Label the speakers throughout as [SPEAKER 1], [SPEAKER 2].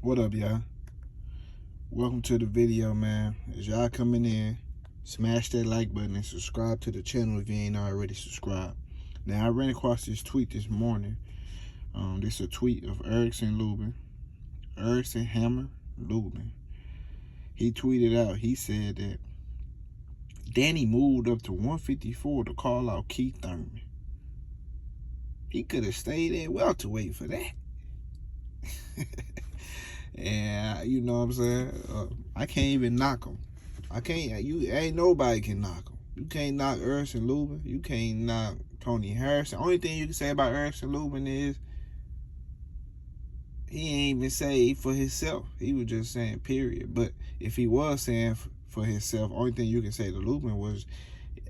[SPEAKER 1] What up, y'all? Welcome to the video, man. As y'all coming in, smash that like button and subscribe to the channel if you ain't already subscribed. Now, I ran across this tweet this morning. This is a tweet of Erickson Lubin. Erickson Hammer Lubin. He tweeted out, he said that Danny moved up to 154 to call out Keith Thurman. He could have stayed at welterweight for that. And you know what I'm saying? I can't even knock him. Ain't nobody can knock him. You can't knock Erickson Lubin. You can't knock Tony Harrison. Only thing you can say about Erickson Lubin is he ain't even say for himself. He was just saying period. But if he was saying for himself, only thing you can say to Lubin was,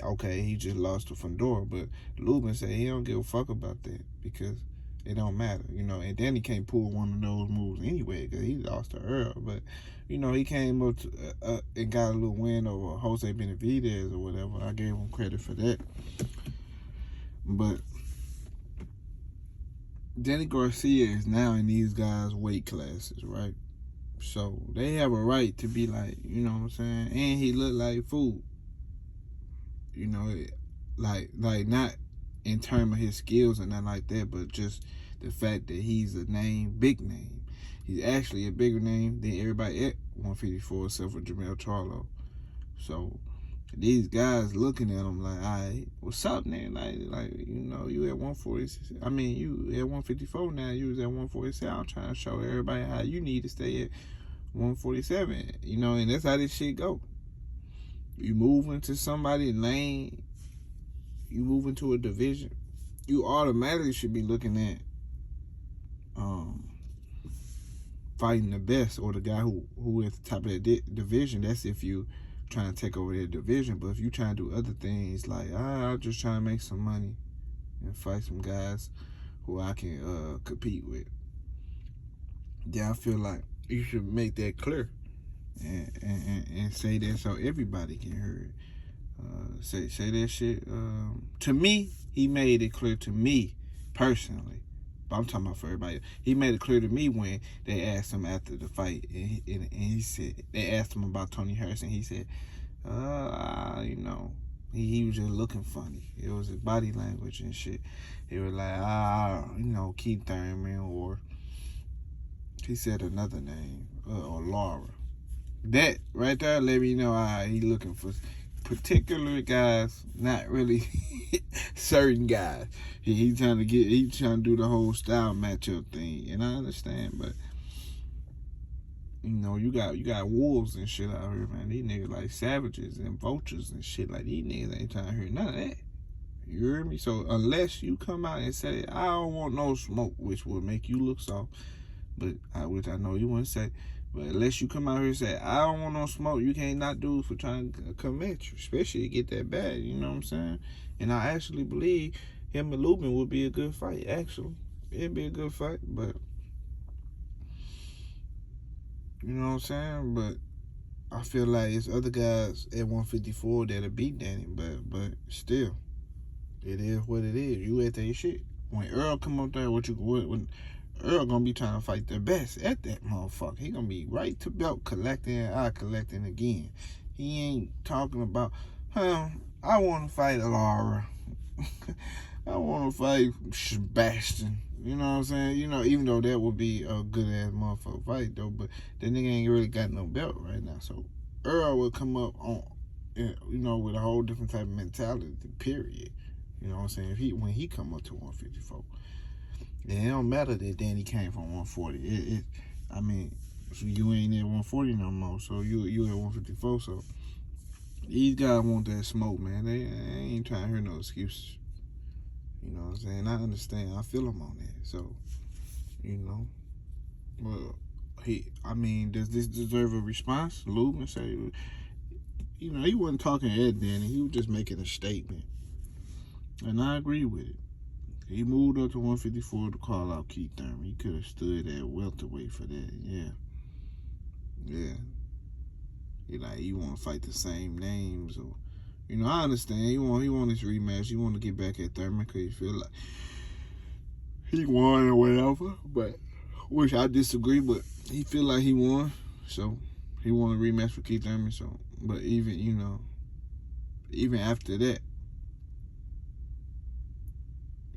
[SPEAKER 1] okay, he just lost to Fandora. But Lubin said he don't give a fuck about that because it don't matter, you know. And then he can't pull one of those moves anyway because he lost to Earl. But, you know, he came up to, and got a little win over Jose Benavidez or whatever. I gave him credit for that. But Danny Garcia is now in these guys' weight classes, right? So they have a right to be like, you know what I'm saying? And he looked like food. You know, like not in terms of his skills and nothing like that, but just the fact that he's a name, big name. He's actually a bigger name than everybody at 154 except for Jermell Charlo. So these guys looking at him like, all right, what's up, man? Like you know, you at 146. I mean, you at 154 now. You was at 147. I'm trying to show everybody how you need to stay at 147. You know, and that's how this shit go. You move into somebody's lane, you move into a division, you automatically should be looking at fighting the best or the guy who at the top of that division. That's if you trying to take over their division. But if you trying to do other things like, I'm just trying to make some money and fight some guys who I can compete with, then I feel like you should make that clear and say that so everybody can hear it. Say that shit. To me, he made it clear to me personally. But I'm talking about for everybody. He made it clear to me when they asked him after the fight, and he said they asked him about Tony Harrison. He said, you know, he was just looking funny. It was his body language and shit. He was like, you know, Keith Thurman, or he said another name, or Laura. That right there let me know he looking for particular guys, not really certain guys. He trying to do the whole style matchup thing, and I understand, but you know, you got wolves and shit out here, man. These niggas like savages and vultures and shit. Like, these niggas ain't trying to hear none of that. You hear me? So unless you come out and say, I don't want no smoke, which will make you look soft, but which I know you wouldn't say. But unless you come out here and say, I don't want no smoke, you can't not do for trying to come at you, especially to get that bad, you know what I'm saying? And I actually believe him and Lubin would be a good fight, actually. It'd be a good fight, but you know what I'm saying? But I feel like it's other guys at 154 that'll beat Danny, but still, it is what it is. You at that shit. When Earl come up there, when Earl gonna be trying to fight the best at that motherfucker. He gonna be right to belt collecting and eye collecting again. He ain't talking about, I want to fight Laura. I want to fight Sebastian. You know what I'm saying? You know, even though that would be a good ass motherfucker fight though, but that nigga ain't really got no belt right now. So Earl will come up on, you know, with a whole different type of mentality. Period. You know what I'm saying? When he come up to 154. And it don't matter that Danny came from 140. I mean, so you ain't at 140 no more. So you at 154. So these guys want that smoke, man. They ain't trying to hear no excuses. You know what I'm saying? I understand. I feel him on that. So, you know, well, does this deserve a response? Lubin say, you know, he wasn't talking at Danny. He was just making a statement, and I agree with it. He moved up to 154 to call out Keith Thurman. He could have stood at welterweight for that. Yeah. You want to fight the same names, or, you know, I understand. He want his rematch. He want to get back at Thurman because he feel like he won or whatever. But which I disagree, but he feel like he won, so he won a rematch with Keith Thurman. So, but even after that,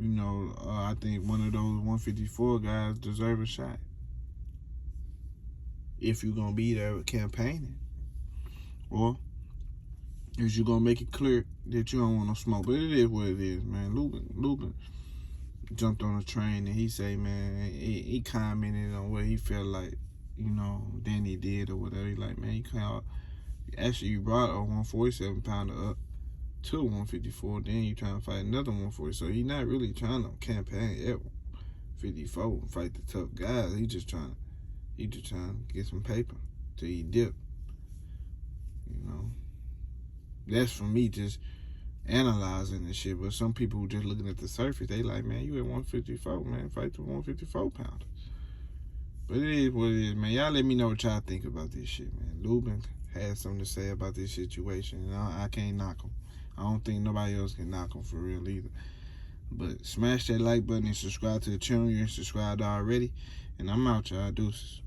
[SPEAKER 1] I think one of those 154 guys deserve a shot. If you're gonna be there campaigning, or is you gonna make it clear that you don't want no smoke? But it is what it is, man. Lubin jumped on a train and he say, man, he commented on what he felt like, Danny did or whatever. He like, man, you brought a 147 pounder up to 154, then you trying to fight another 140. So he not really trying to campaign at 54 and fight the tough guys. He just trying to get some paper till he dip. That's for me just analyzing this shit. But some people who just looking at the surface, they like, man, you at 154, man, fight the 154 pounder. But it is what it is, man. Y'all let me know what y'all think about this shit, man. Lubin has something to say about this situation, and I can't knock him. I don't think nobody else can knock him for real either. But smash that like button and subscribe to the channel. You ain't subscribed already. And I'm out, y'all. Deuces.